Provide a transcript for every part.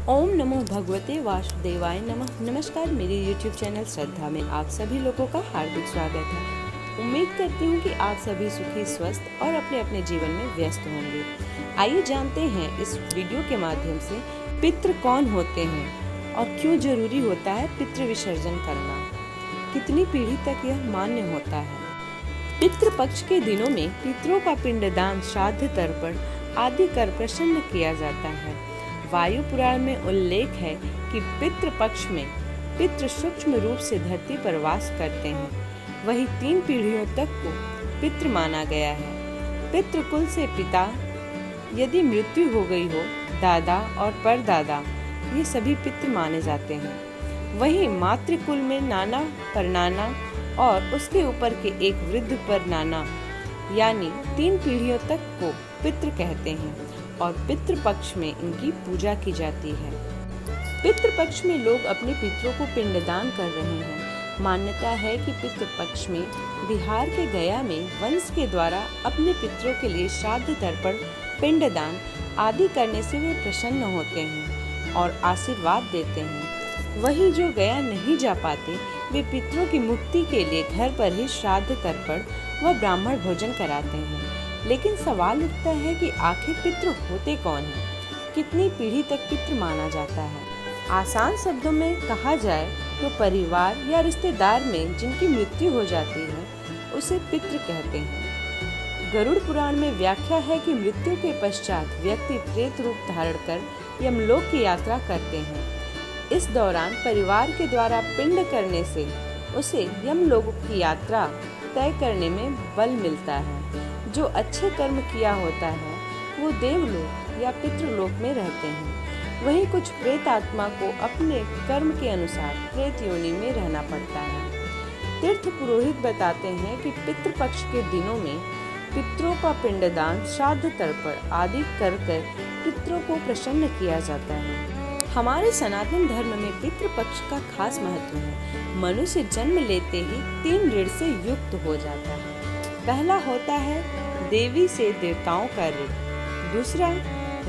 ओम नमो भगवते वासुदेवाय नमः। नमस्कार, मेरे YouTube चैनल श्रद्धा में आप सभी लोगों का हार्दिक स्वागत है। उम्मीद करती हूँ कि आप सभी सुखी, स्वस्थ और अपने अपने जीवन में व्यस्त होंगे। आइए जानते हैं इस वीडियो के माध्यम से पितृ कौन होते हैं और क्यों जरूरी होता है पितृ विसर्जन करना, कितनी पीढ़ी तक यह मान्य होता है। पितृ पक्ष के दिनों में पितरों का पिंडदान, श्राद्ध, तर्पण आदि कर प्रसन्न किया जाता है। वायु पुराण में उल्लेख है कि पितृ पक्ष में पितृ सूक्ष्म रूप से धरती पर वास करते हैं। वही 3 पीढ़ियों तक को पितृ माना गया है। पितृकुल से पिता, यदि मृत्यु हो गई हो, दादा और परदादा, ये सभी पितृ माने जाते हैं। वही मातृकुल में नाना, परनाना और उसके ऊपर के एक वृद्ध परनाना, यानी 3 पीढ़ियों तक को पितृ कहते हैं और पितृ पक्ष में इनकी पूजा की जाती है। पितृ पक्ष में लोग अपने पितरों को पिंडदान कर रहे हैं। मान्यता है कि पितृ पक्ष में बिहार के गया में वंश के द्वारा अपने पितरों के लिए श्राद्ध, तर्पण, पिंडदान आदि करने से वे प्रसन्न होते हैं और आशीर्वाद देते हैं। वही जो गया नहीं जा पाते, वे पितरों की मुक्ति के लिए घर पर ही श्राद्ध, तर्पण व ब्राह्मण भोजन कराते हैं। लेकिन सवाल उठता है कि आखिर पितृ होते कौन हैं? कितनी पीढ़ी तक पितृ माना जाता है? आसान शब्दों में कहा जाए तो परिवार या रिश्तेदार में जिनकी मृत्यु हो जाती है उसे पितृ कहते हैं। गरुड़ पुराण में व्याख्या है कि मृत्यु के पश्चात व्यक्ति प्रेत रूप धारण कर यमलोक की यात्रा करते हैं। इस दौरान परिवार के द्वारा पिंड करने से उसे यमलोक की यात्रा तय करने में बल मिलता है। जो अच्छे कर्म किया होता है वो देवलोक या पितृलोक में रहते हैं। वहीं कुछ प्रेत आत्मा को अपने कर्म के अनुसार प्रेत योनि में रहना पड़ता है। तीर्थ पुरोहित बताते हैं कि पितृ पक्ष के दिनों में पितरों का पिंडदान, श्राद्ध, तर्पण आदि कर पितरों को प्रसन्न किया जाता है। हमारे सनातन धर्म में पितृ पक्ष का खास महत्व है। मनुष्य जन्म लेते ही 3 ऋण से युक्त हो जाता है। पहला होता है देवी से देवताओं का ऋण, दूसरा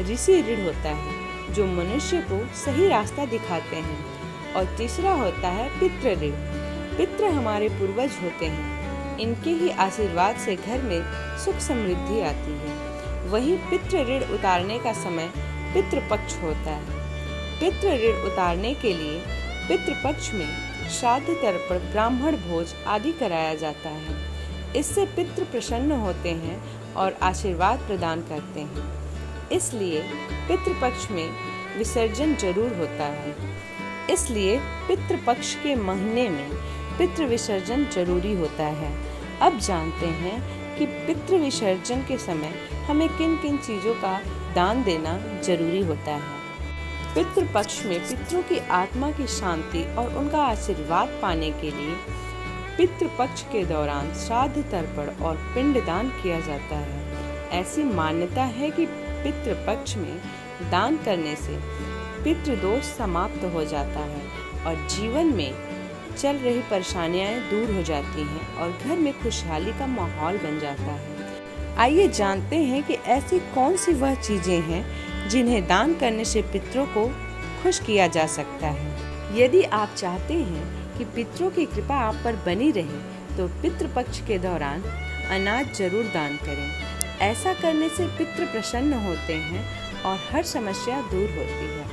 ऋषि ऋण होता है जो मनुष्य को सही रास्ता दिखाते हैं, और तीसरा होता है पितृ ऋण। पितृ हमारे पूर्वज होते हैं, इनके ही आशीर्वाद से घर में सुख समृद्धि आती है। वही पितृ ऋण उतारने का समय पितृ पक्ष होता है। पितृ ऋण उतारने के लिए पितृ पक्ष में श्राद्ध, तर्पण, ब्राह्मण भोज आदि कराया जाता है। इससे पितृ प्रसन्न होते हैं और आशीर्वाद प्रदान करते हैं। इसलिए पितृ पक्ष में विसर्जन जरूर होता है। इसलिए पितृ पक्ष के महीने में पितृ विसर्जन जरूरी होता है। अब जानते हैं कि पितृ विसर्जन के समय हमें किन किन चीजों का दान देना जरूरी होता है। पितृ पक्ष में पितरों की आत्मा की शांति और उनका आशीर्वाद पाने के लिए पितृ पक्ष के दौरान श्राद्ध, तर्पण और पिंडदान किया जाता है। ऐसी मान्यता है कि पितृ पक्ष में दान करने से पितृदोष समाप्त हो जाता है और जीवन में चल रही परेशानियां दूर हो जाती हैं और घर में खुशहाली का माहौल बन जाता है। आइए जानते हैं कि ऐसी कौन सी वह चीजें हैं जिन्हें दान करने से पितरों को खुश किया जा सकता है। यदि आप चाहते हैं कि पितरों की कृपा आप पर बनी रहे तो पितृ पक्ष के दौरान अनाज जरूर दान करें। ऐसा करने से पितृ प्रसन्न होते हैं और हर समस्या दूर होती है।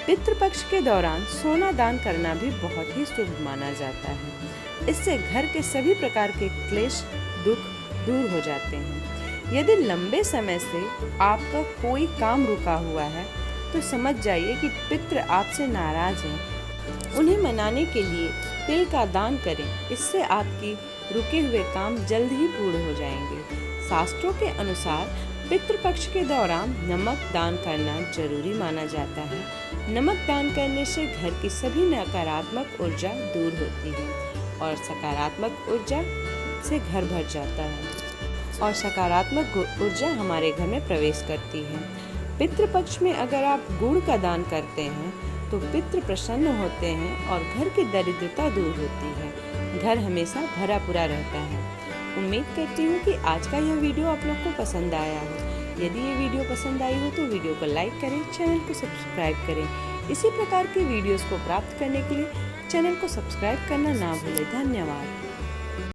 पितृ पक्ष के दौरान सोना दान करना भी बहुत ही शुभ माना जाता है। इससे घर के सभी प्रकार के क्लेश, दुख दूर हो जाते हैं। यदि लंबे समय से आपका कोई काम रुका हुआ है तो समझ जाइए कि पितृ आपसे नाराज हैं। उन्हें मनाने के लिए तिल का दान करें। इससे आपकी रुके हुए काम जल्द ही पूर्ण हो जाएंगे। शास्त्रों के अनुसार पितृ पक्ष के दौरान नमक दान करना जरूरी माना जाता है। नमक दान करने से घर की सभी नकारात्मक ऊर्जा दूर होती है और सकारात्मक ऊर्जा से घर भर जाता है और सकारात्मक ऊर्जा हमारे घर में प्रवेश करती है। पितृ पक्ष में अगर आप गुड़ का दान करते हैं तो पितृ प्रसन्न होते हैं और घर की दरिद्रता दूर होती है। घर हमेशा भरा पूरा रहता है। उम्मीद करती हूँ कि आज का यह वीडियो आप लोग को पसंद आया हो। यदि ये वीडियो पसंद आई हो तो वीडियो को लाइक करें, चैनल को सब्सक्राइब करें। इसी प्रकार की वीडियोस को प्राप्त करने के लिए चैनल को सब्सक्राइब करना ना भूलें। धन्यवाद।